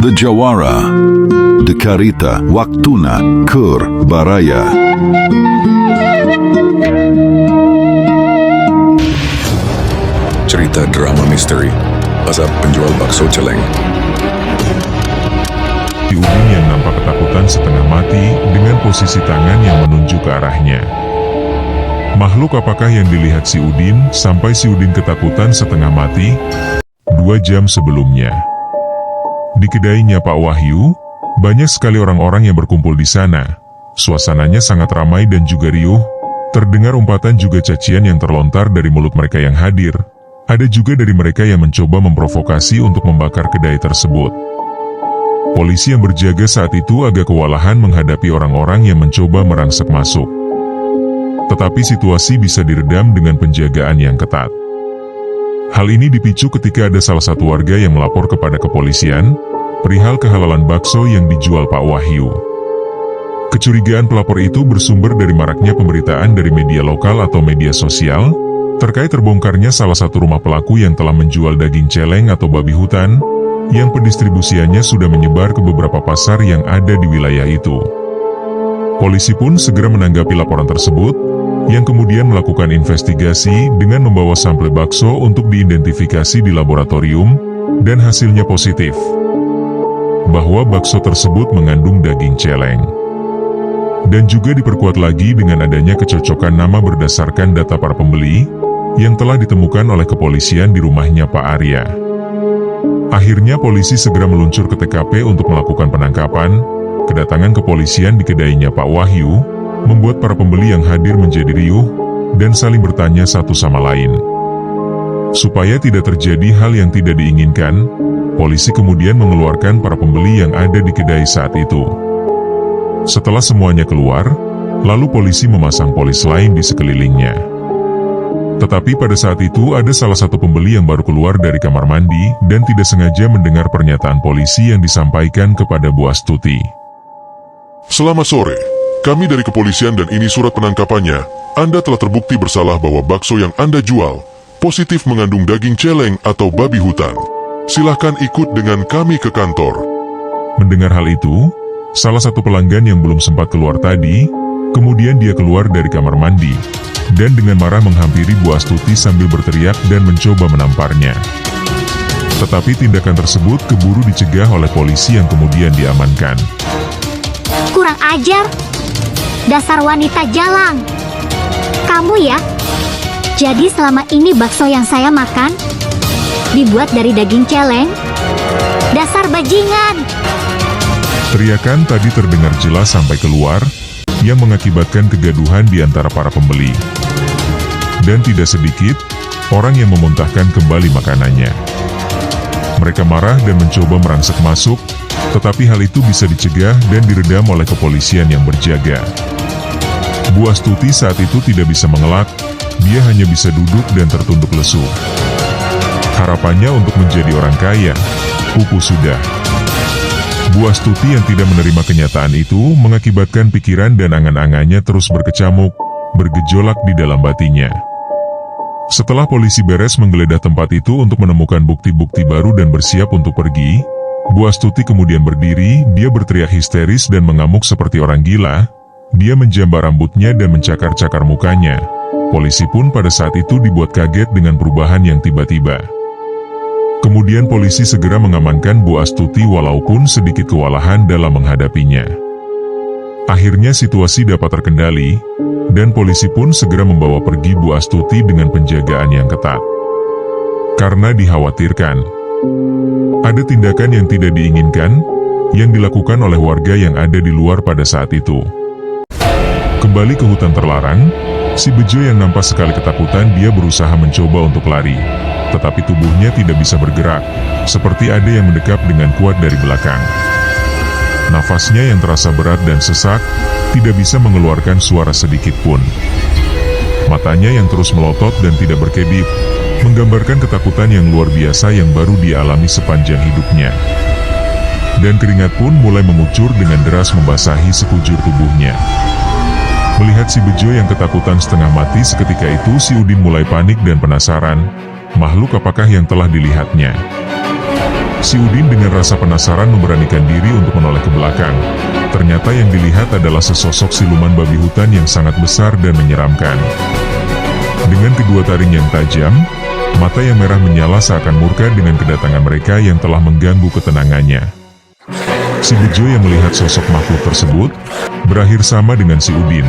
Bejawara, Dekarita, Waktuna, Kur, Baraya. Cerita drama misteri asal penjual bakso celeng. Si Udin yang nampak ketakutan setengah mati dengan posisi tangan yang menunjuk ke arahnya. Makhluk apakah yang dilihat si Udin sampai si Udin ketakutan setengah mati? 2 jam sebelumnya. Di kedainya Pak Wahyu, banyak sekali orang-orang yang berkumpul di sana. Suasananya sangat ramai dan juga riuh. Terdengar umpatan juga cacian yang terlontar dari mulut mereka yang hadir. Ada juga dari mereka yang mencoba memprovokasi untuk membakar kedai tersebut. Polisi yang berjaga saat itu agak kewalahan menghadapi orang-orang yang mencoba merangsek masuk. Tetapi situasi bisa diredam dengan penjagaan yang ketat. Hal ini dipicu ketika ada salah satu warga yang melapor kepada kepolisian perihal kehalalan bakso yang dijual Pak Wahyu. Kecurigaan pelapor itu bersumber dari maraknya pemberitaan dari media lokal atau media sosial terkait terbongkarnya salah satu rumah pelaku yang telah menjual daging celeng atau babi hutan yang pendistribusiannya sudah menyebar ke beberapa pasar yang ada di wilayah itu. Polisi pun segera menanggapi laporan tersebut, yang kemudian melakukan investigasi dengan membawa sampel bakso untuk diidentifikasi di laboratorium, dan hasilnya positif, bahwa bakso tersebut mengandung daging celeng. Dan juga diperkuat lagi dengan adanya kecocokan nama berdasarkan data para pembeli, yang telah ditemukan oleh kepolisian di rumahnya Pak Arya. Akhirnya polisi segera meluncur ke TKP untuk melakukan penangkapan. Kedatangan kepolisian di kedainya Pak Wahyu membuat para pembeli yang hadir menjadi riuh dan saling bertanya satu sama lain. Supaya tidak terjadi hal yang tidak diinginkan, polisi kemudian mengeluarkan para pembeli yang ada di kedai saat itu. Setelah semuanya keluar, lalu polisi memasang polis lain di sekelilingnya. Tetapi pada saat itu ada salah satu pembeli yang baru keluar dari kamar mandi dan tidak sengaja mendengar pernyataan polisi yang disampaikan kepada Bu Astuti. Selamat sore, kami dari kepolisian dan ini surat penangkapannya. Anda telah terbukti bersalah bahwa bakso yang Anda jual positif mengandung daging celeng atau babi hutan. Silahkan ikut dengan kami ke kantor. Mendengar hal itu, salah satu pelanggan yang belum sempat keluar tadi, kemudian dia keluar dari kamar mandi dan dengan marah menghampiri Bu Astuti sambil berteriak dan mencoba menamparnya. Tetapi tindakan tersebut keburu dicegah oleh polisi yang kemudian diamankan. Kurang ajar, dasar wanita jalang. Kamu ya? Jadi selama ini bakso yang saya makan dibuat dari daging celeng? Dasar bajingan! Teriakan tadi terdengar jelas sampai keluar, yang mengakibatkan kegaduhan di antara para pembeli. Dan tidak sedikit orang yang memuntahkan kembali makanannya. Mereka marah dan mencoba merangsek masuk, tetapi hal itu bisa dicegah dan diredam oleh kepolisian yang berjaga. Bu Astuti saat itu tidak bisa mengelak, dia hanya bisa duduk dan tertunduk lesu. Harapannya untuk menjadi orang kaya, pupus sudah. Bu Astuti yang tidak menerima kenyataan itu mengakibatkan pikiran dan angan-angannya terus berkecamuk, bergejolak di dalam batinnya. Setelah polisi beres menggeledah tempat itu untuk menemukan bukti-bukti baru dan bersiap untuk pergi, Bu Astuti kemudian berdiri, dia berteriak histeris dan mengamuk seperti orang gila. Dia menjambar rambutnya dan mencakar-cakar mukanya. Polisi pun pada saat itu dibuat kaget dengan perubahan yang tiba-tiba. Kemudian polisi segera mengamankan Bu Astuti walaupun sedikit kewalahan dalam menghadapinya. Akhirnya situasi dapat terkendali, dan polisi pun segera membawa pergi Bu Astuti dengan penjagaan yang ketat. Karena dikhawatirkan ada tindakan yang tidak diinginkan yang dilakukan oleh warga yang ada di luar pada saat itu. Kembali ke hutan terlarang, si Bejo yang nampak sekali ketakutan dia berusaha mencoba untuk lari. Tetapi tubuhnya tidak bisa bergerak, seperti ada yang mendekap dengan kuat dari belakang. Nafasnya yang terasa berat dan sesak, tidak bisa mengeluarkan suara sedikit pun. Matanya yang terus melotot dan tidak berkedip, menggambarkan ketakutan yang luar biasa yang baru dialami sepanjang hidupnya. Dan keringat pun mulai mengucur dengan deras membasahi sekujur tubuhnya. Melihat si Bejo yang ketakutan setengah mati seketika itu, si Udin mulai panik dan penasaran. Makhluk apakah yang telah dilihatnya? Si Udin dengan rasa penasaran memberanikan diri untuk menoleh ke belakang. Ternyata yang dilihat adalah sesosok siluman babi hutan yang sangat besar dan menyeramkan. Dengan kedua taring yang tajam, mata yang merah menyala seakan murka dengan kedatangan mereka yang telah mengganggu ketenangannya. Si Bejo yang melihat sosok makhluk tersebut, berakhir sama dengan si Udin.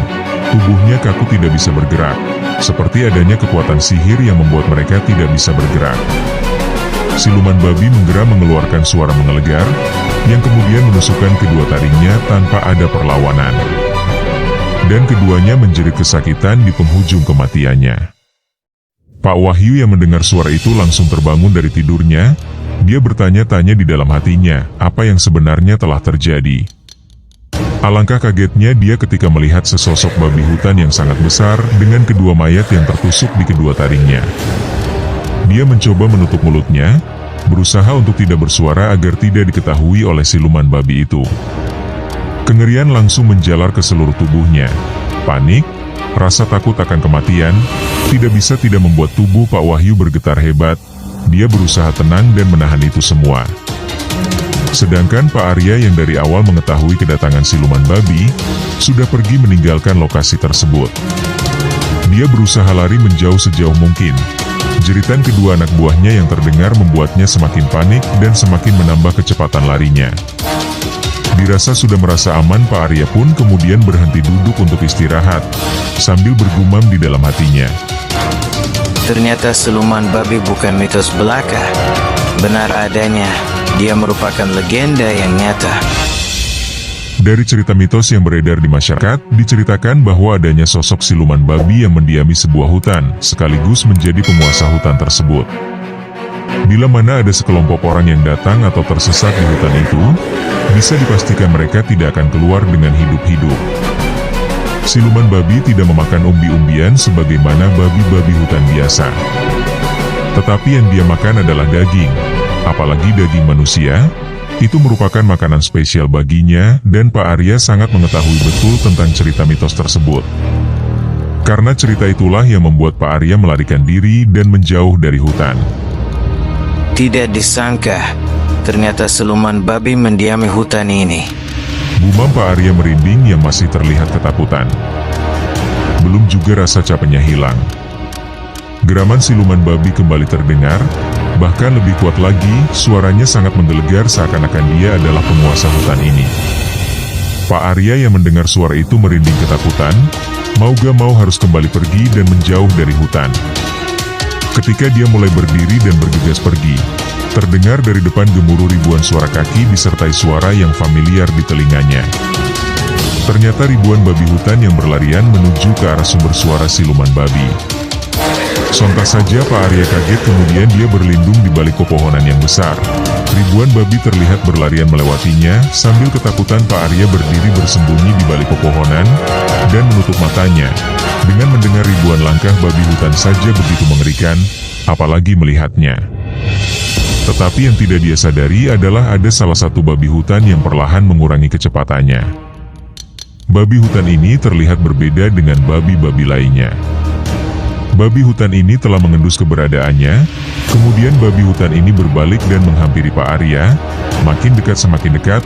Tubuhnya kaku tidak bisa bergerak, seperti adanya kekuatan sihir yang membuat mereka tidak bisa bergerak. Siluman babi menggeram mengeluarkan suara menggelegar, yang kemudian menusukkan kedua taringnya tanpa ada perlawanan. Dan keduanya menjerit kesakitan di penghujung kematiannya. Pak Wahyu yang mendengar suara itu langsung terbangun dari tidurnya. Dia bertanya-tanya di dalam hatinya, apa yang sebenarnya telah terjadi. Alangkah kagetnya dia ketika melihat sesosok babi hutan yang sangat besar dengan kedua mayat yang tertusuk di kedua taringnya. Dia mencoba menutup mulutnya, berusaha untuk tidak bersuara agar tidak diketahui oleh siluman babi itu. Kengerian langsung menjalar ke seluruh tubuhnya. Panik, rasa takut akan kematian, tidak bisa tidak membuat tubuh Pak Wahyu bergetar hebat. Dia berusaha tenang dan menahan itu semua. Sedangkan Pak Arya yang dari awal mengetahui kedatangan siluman babi, sudah pergi meninggalkan lokasi tersebut. Dia berusaha lari menjauh sejauh mungkin. Jeritan kedua anak buahnya yang terdengar membuatnya semakin panik dan semakin menambah kecepatan larinya. Dirasa sudah merasa aman, Pak Arya pun kemudian berhenti duduk untuk istirahat, sambil bergumam di dalam hatinya. Ternyata siluman babi bukan mitos belaka. Benar adanya, dia merupakan legenda yang nyata. Dari cerita mitos yang beredar di masyarakat, diceritakan bahwa adanya sosok siluman babi yang mendiami sebuah hutan, sekaligus menjadi penguasa hutan tersebut. Bila mana ada sekelompok orang yang datang atau tersesat di hutan itu, bisa dipastikan mereka tidak akan keluar dengan hidup-hidup. Siluman babi tidak memakan umbi-umbian sebagaimana babi-babi hutan biasa. Tetapi yang dia makan adalah daging, apalagi daging manusia. Itu merupakan makanan spesial baginya dan Pak Arya sangat mengetahui betul tentang cerita mitos tersebut. Karena cerita itulah yang membuat Pak Arya melarikan diri dan menjauh dari hutan. Tidak disangka, ternyata siluman babi mendiami hutan ini. Gumam Pak Arya merinding yang masih terlihat ketakutan. Belum juga rasa capeknya hilang. Geraman siluman babi kembali terdengar, bahkan lebih kuat lagi, suaranya sangat menggelegar seakan-akan dia adalah penguasa hutan ini. Pak Arya yang mendengar suara itu merinding ketakutan, mau gak mau harus kembali pergi dan menjauh dari hutan. Ketika dia mulai berdiri dan bergegas pergi, terdengar dari depan gemuruh ribuan suara kaki disertai suara yang familiar di telinganya. Ternyata ribuan babi hutan yang berlarian menuju ke arah sumber suara siluman babi. Sontak saja Pak Arya kaget, kemudian dia berlindung di balik pepohonan yang besar. Ribuan babi terlihat berlarian melewatinya, sambil ketakutan Pak Arya berdiri bersembunyi di balik pepohonan, dan menutup matanya. Dengan mendengar ribuan langkah babi hutan saja begitu mengerikan, apalagi melihatnya. Tetapi yang tidak dia sadari adalah ada salah satu babi hutan yang perlahan mengurangi kecepatannya. Babi hutan ini terlihat berbeda dengan babi-babi lainnya. Babi hutan ini telah mengendus keberadaannya, kemudian babi hutan ini berbalik dan menghampiri Pak Arya. Makin dekat semakin dekat,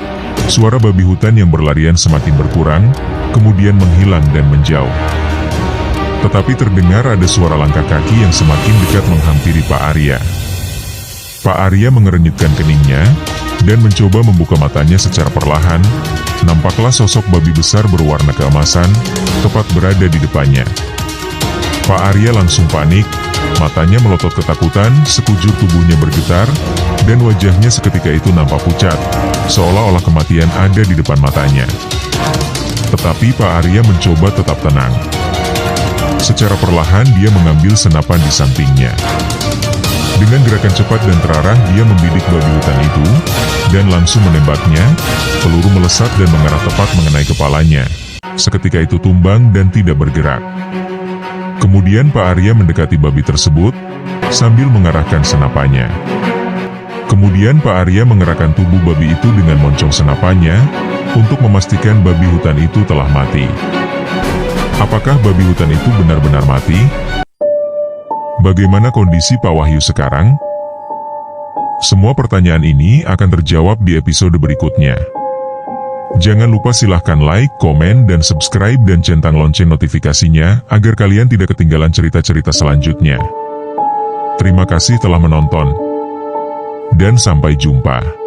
suara babi hutan yang berlarian semakin berkurang, kemudian menghilang dan menjauh. Tetapi terdengar ada suara langkah kaki yang semakin dekat menghampiri Pak Arya. Pak Arya mengerenyitkan keningnya, dan mencoba membuka matanya secara perlahan. Nampaklah sosok babi besar berwarna keemasan, tepat berada di depannya. Pak Arya langsung panik, matanya melotot ketakutan, sekujur tubuhnya bergetar, dan wajahnya seketika itu nampak pucat, seolah-olah kematian ada di depan matanya. Tetapi Pak Arya mencoba tetap tenang. Secara perlahan dia mengambil senapan di sampingnya. Dengan gerakan cepat dan terarah dia membidik babi hutan itu, dan langsung menembaknya. Peluru melesat dan mengarah tepat mengenai kepalanya. Seketika itu tumbang dan tidak bergerak. Kemudian Pak Arya mendekati babi tersebut, sambil mengarahkan senapannya. Kemudian Pak Arya mengerahkan tubuh babi itu dengan moncong senapannya, untuk memastikan babi hutan itu telah mati. Apakah babi hutan itu benar-benar mati? Bagaimana kondisi Pak Wahyu sekarang? Semua pertanyaan ini akan terjawab di episode berikutnya. Jangan lupa silahkan like, komen, dan subscribe dan centang lonceng notifikasinya agar kalian tidak ketinggalan cerita-cerita selanjutnya. Terima kasih telah menonton. Dan sampai jumpa.